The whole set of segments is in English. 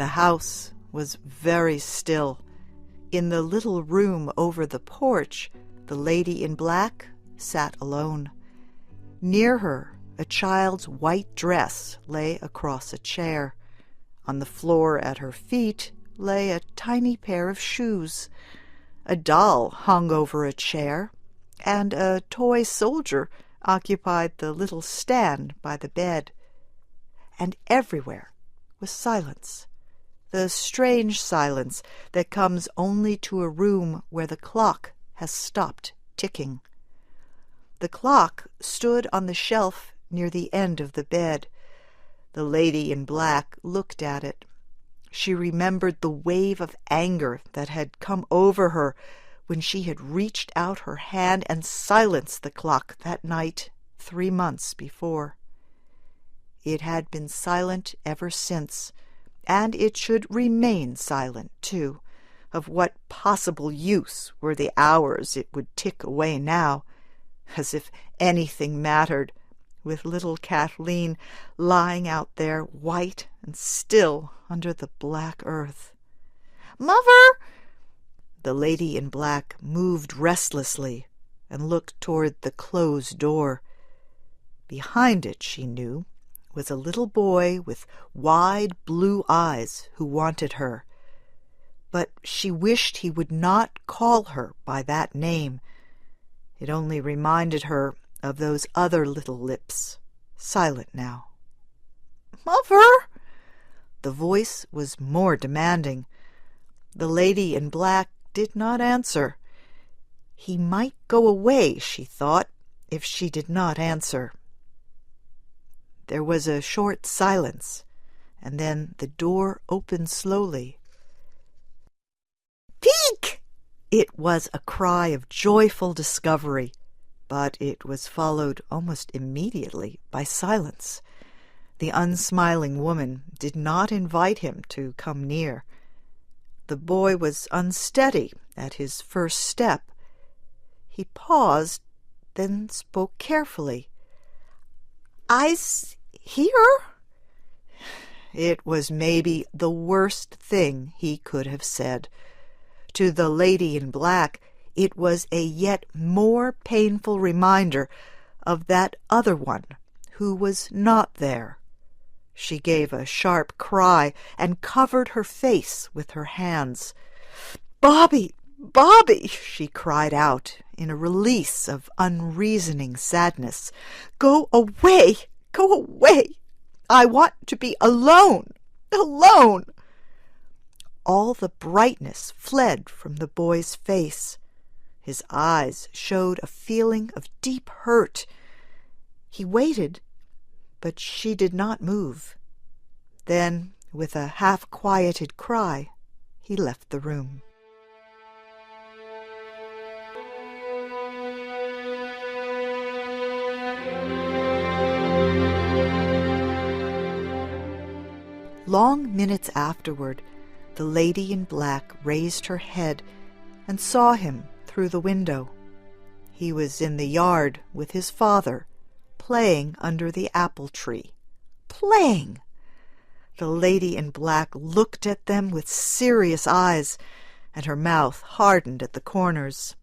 The house was very still. In the little room over the porch, the lady in black sat alone. Near her, a child's white dress lay across a chair. On the floor at her feet lay a tiny pair of shoes. A doll hung over a chair, and a toy soldier occupied the little stand by the bed. And everywhere was silence, the strange silence that comes only to a room where the clock has stopped ticking. The clock stood on the shelf near the end of the bed. The lady in black looked at it. She remembered the wave of anger that had come over her when she had reached out her hand and silenced the clock that night 3 months before. It had been silent ever since, and it should remain silent, too. Of what possible use were the hours it would tick away now? As if anything mattered, with little Kathleen lying out there white and still under the black earth. "Mother!" The lady in black moved restlessly and looked toward the closed door. Behind it, she knew, was a little boy with wide blue eyes who wanted her. But she wished he would not call her by that name. It only reminded her of those other little lips, silent now. "Mother!" The voice was more demanding. The lady in black did not answer. He might go away, she thought, if she did not answer. There was a short silence, and then the door opened slowly. "Peek!" It was a cry of joyful discovery, but it was followed almost immediately by silence. The unsmiling woman did not invite him to come near. The boy was unsteady at his first step. He paused, then spoke carefully. "I's here?" It was maybe the worst thing he could have said. To the lady in black, it was a yet more painful reminder of that other one who was not there. She gave a sharp cry and covered her face with her hands. "Bobby! Bobby!" she cried out in a release of unreasoning sadness. "Go away! Go away! I want to be alone! Alone!" All the brightness fled from the boy's face. His eyes showed a feeling of deep hurt. He waited, but she did not move. Then, with a half-quieted cry, he left the room. Long minutes afterward, the lady in black raised her head and saw him through the window. He was in the yard with his father, playing under the apple tree. Playing! The lady in black looked at them with serious eyes, and her mouth hardened at the corners.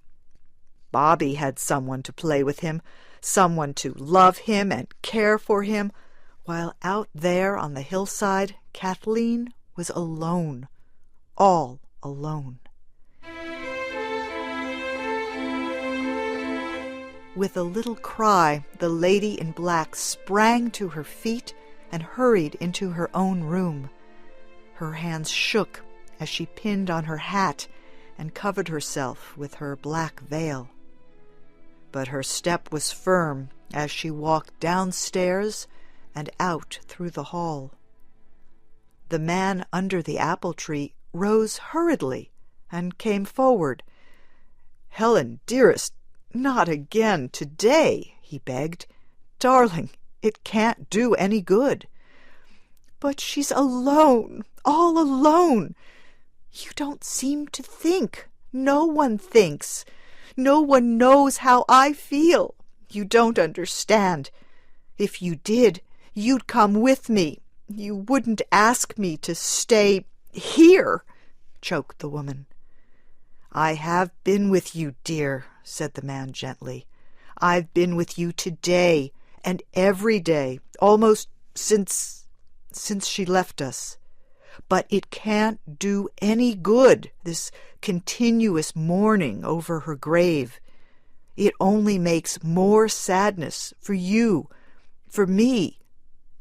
Bobby had someone to play with him, someone to love him and care for him, while out there on the hillside, Kathleen was alone, all alone. With a little cry, the lady in black sprang to her feet and hurried into her own room. Her hands shook as she pinned on her hat and covered herself with her black veil. But her step was firm as she walked downstairs and out through the hall. The man under the apple tree rose hurriedly and came forward. "Helen, dearest, not again today," he begged. "Darling, it can't do any good." "But she's alone, all alone. You don't seem to think. No one thinks. No one knows how I feel. You don't understand. If you did, you'd come with me. you wouldn't ask me to stay here," choked the woman. "I have been with you, dear," said the man gently. "I've been with you today and every day, almost since she left us. But it can't do any good, this continuous mourning over her grave. It only makes more sadness for you, for me,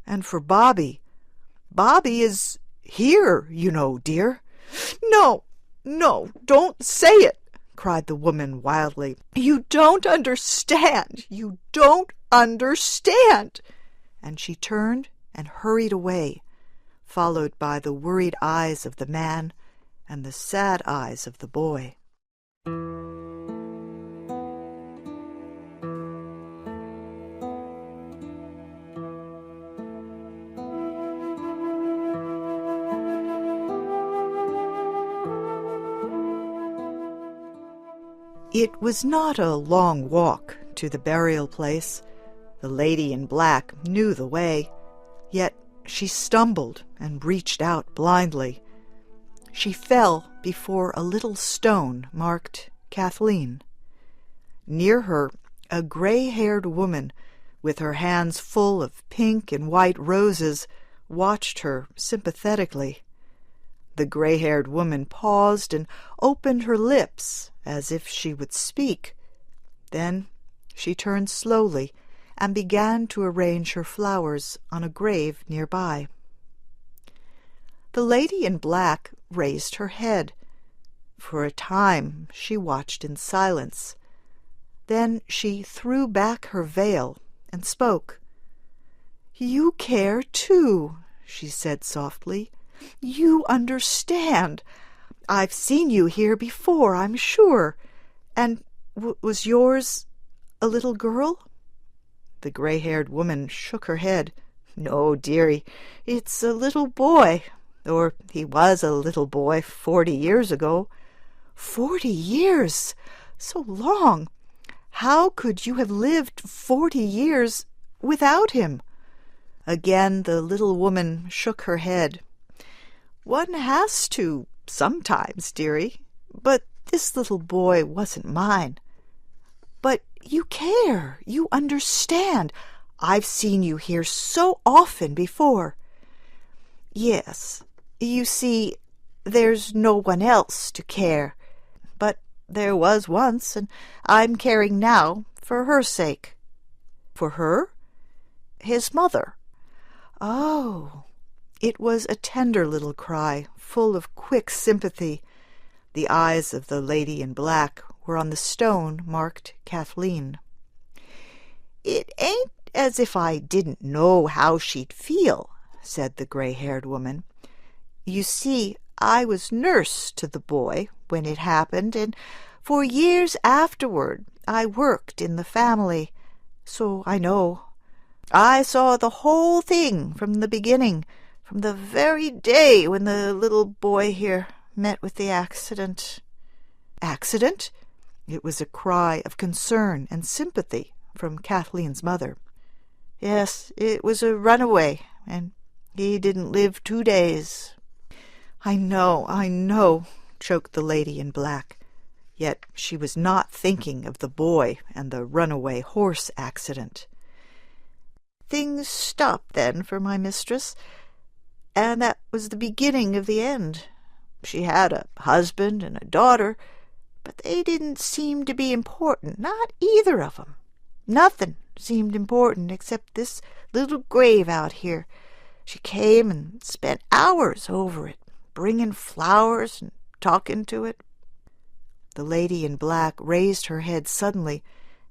and for Bobby. Bobby is here, you know, dear." "No, no, don't say it," cried the woman wildly. "You don't understand. You don't understand." And she turned and hurried away, followed by the worried eyes of the man and the sad eyes of the boy. It was not a long walk to the burial place. The lady in black knew the way, yet she stumbled and reached out blindly. She fell before a little stone marked Kathleen. Near her, a gray-haired woman, with her hands full of pink and white roses, watched her sympathetically. The gray-haired woman paused and opened her lips as if she would speak. Then she turned slowly and began to arrange her flowers on a grave nearby. The lady in black raised her head. For a time she watched in silence. Then she threw back her veil and spoke. "You care too," she said softly. "You understand. I've seen you here before, I'm sure. And was yours a little girl?" The gray-haired woman shook her head. "No, dearie, it's a little boy. Or he was a little boy 40 years ago." "40 years? So long! How could you have lived 40 years without him?" Again the little woman shook her head. "One has to, sometimes, dearie. But this little boy wasn't mine." "But you care. You understand. I've seen you here so often before." "Yes. You see, there's no one else to care. But there was once, and I'm caring now for her sake." "For her?" "His mother." "Oh." It was a tender little cry, full of quick sympathy. The eyes of the lady in black were on the stone marked Kathleen. "It ain't as if I didn't know how she'd feel," said the gray-haired woman. "You see, I was nurse to the boy when it happened, and for years afterward I worked in the family, so I know. I saw the whole thing from the beginning, from the very day when the little boy here met with the accident." "Accident?" It was a cry of concern and sympathy from Kathleen's mother. "Yes, it was a runaway, and he didn't live 2 days." I know," choked the lady in black. Yet she was not thinking of the boy and the runaway horse accident. "Things stopped then for my mistress, and that was the beginning of the end. She had a husband and a daughter, but they didn't seem to be important, not either of 'em. Nothing seemed important except this little grave out here. She came and spent hours over it, bringing flowers and talking to it." The lady in black raised her head suddenly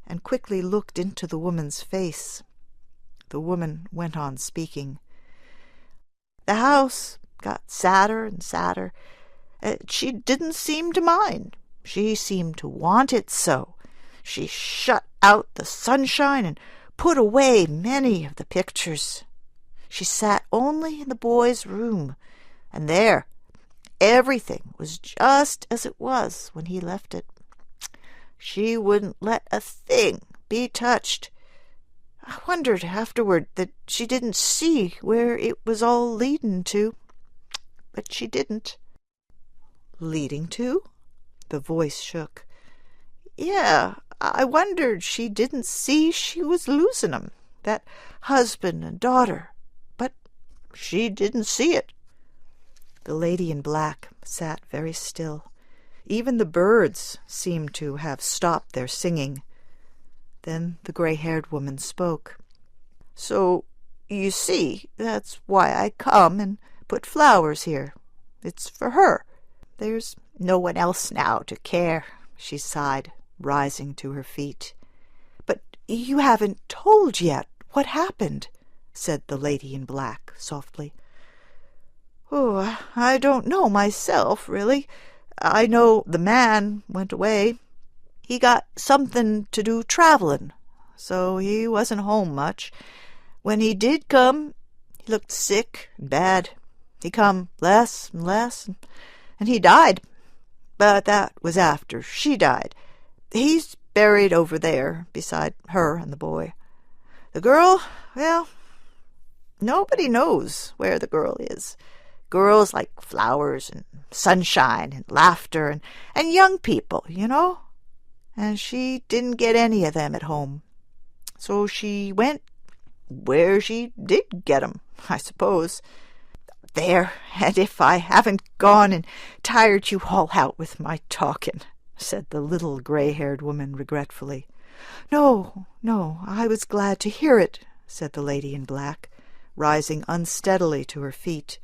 and quickly looked into the woman's face. The woman went on speaking. "The house got sadder and sadder. She didn't seem to mind. She seemed to want it so. She shut out the sunshine and put away many of the pictures. She sat only in the boy's room, and there everything was just as it was when he left it. She wouldn't let a thing be touched. wondered afterward that she didn't see where it was all leadin' to. But she didn't. Leading to? The voice shook. Yeah, I wondered she didn't see she was losing 'em, that husband and daughter. But she didn't see it. The lady in black sat very still. Even the birds seemed to have stopped their singing. Then the gray-haired woman spoke. So, you see, that's why I come and put flowers here. It's for her. There's no one else now to care, she sighed, rising to her feet. But you haven't told yet what happened, said the lady in black softly. Oh, I don't know myself, really. I know the man went away. He got something to do travelin', so he wasn't home much. When he did come, he looked sick and bad. He come less and less, and he died. But that was after she died. He's buried over there beside her and the boy. The girl, well, nobody knows where the girl is. Girls like flowers and sunshine and laughter and young people, you know. And she didn't get any of them at home. So she went where she did get 'em, I suppose. There, and if I haven't gone and tired you all out with my talking, said the little gray-haired woman regretfully. No, I was glad to hear it, said the lady in black, rising unsteadily to her feet.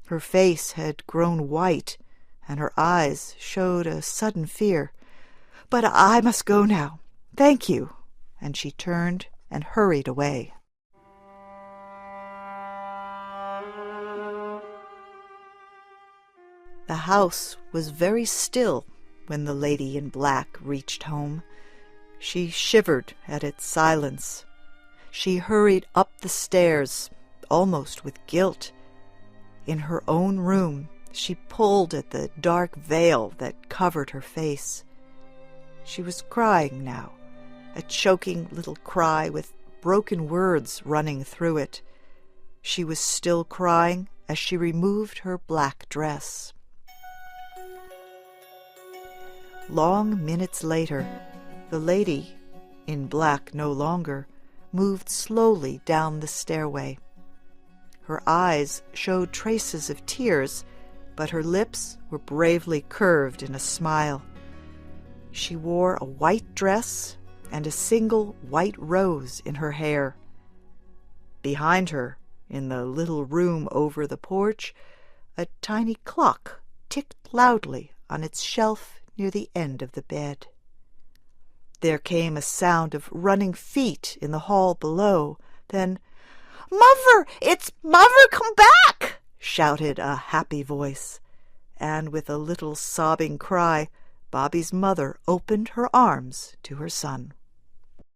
Her face had grown white, and her eyes showed a sudden fear. But I must go now. Thank you. And she turned and hurried away. The house was very still when the lady in black reached home. She shivered at its silence. She hurried up the stairs, almost with guilt. In her own room, she pulled at the dark veil that covered her face. She was crying now, a choking little cry with broken words running through it. She was still crying as she removed her black dress. Long minutes later, the lady, in black no longer, moved slowly down the stairway. Her eyes showed traces of tears, but her lips were bravely curved in a smile. She wore a white dress and a single white rose in her hair. Behind her, in the little room over the porch, a tiny clock ticked loudly on its shelf near the end of the bed. There came a sound of running feet in the hall below. Then, "Mother! It's Mother come back!" shouted a happy voice. And with a little sobbing cry, Bobby's mother opened her arms to her son.